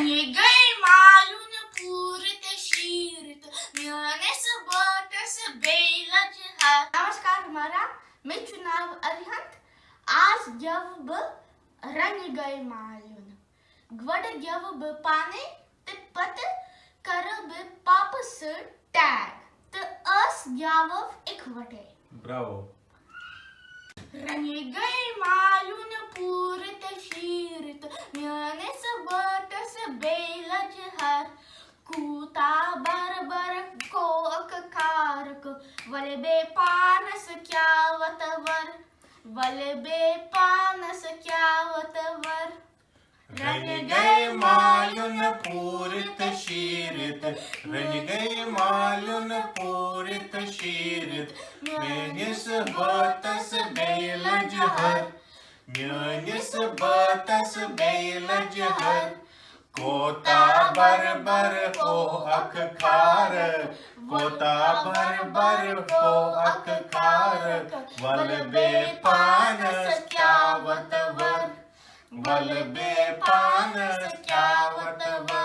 Rani gai malun पूरित शीरित म्याने सबटस बेलज है। नमस्कार हमारा मैं चुनाव अरिहंत आज जब ब रंग गए मालून ग्वड जब ब पाने ते पत कर ब पापस टैग ते अस जावव इकवटे। ब्रावो। रंग गए मालून पूरित शीरित म्याने सबटस बेलज हर कूता बर बर को अककारक वले बे पानस क्या वतवर वले बे पानस क्या वतवर। रन गए मालून पूरित शीरित रन गए मालून पूरित शीरित म्यानिस बतस बेलज हर म्यानिस बतस बेलज हर कोता बर बर को अख खार कोता बर बर को अख खार वल बे पानस क्या वतवर वल बे पानस क्या वतवर।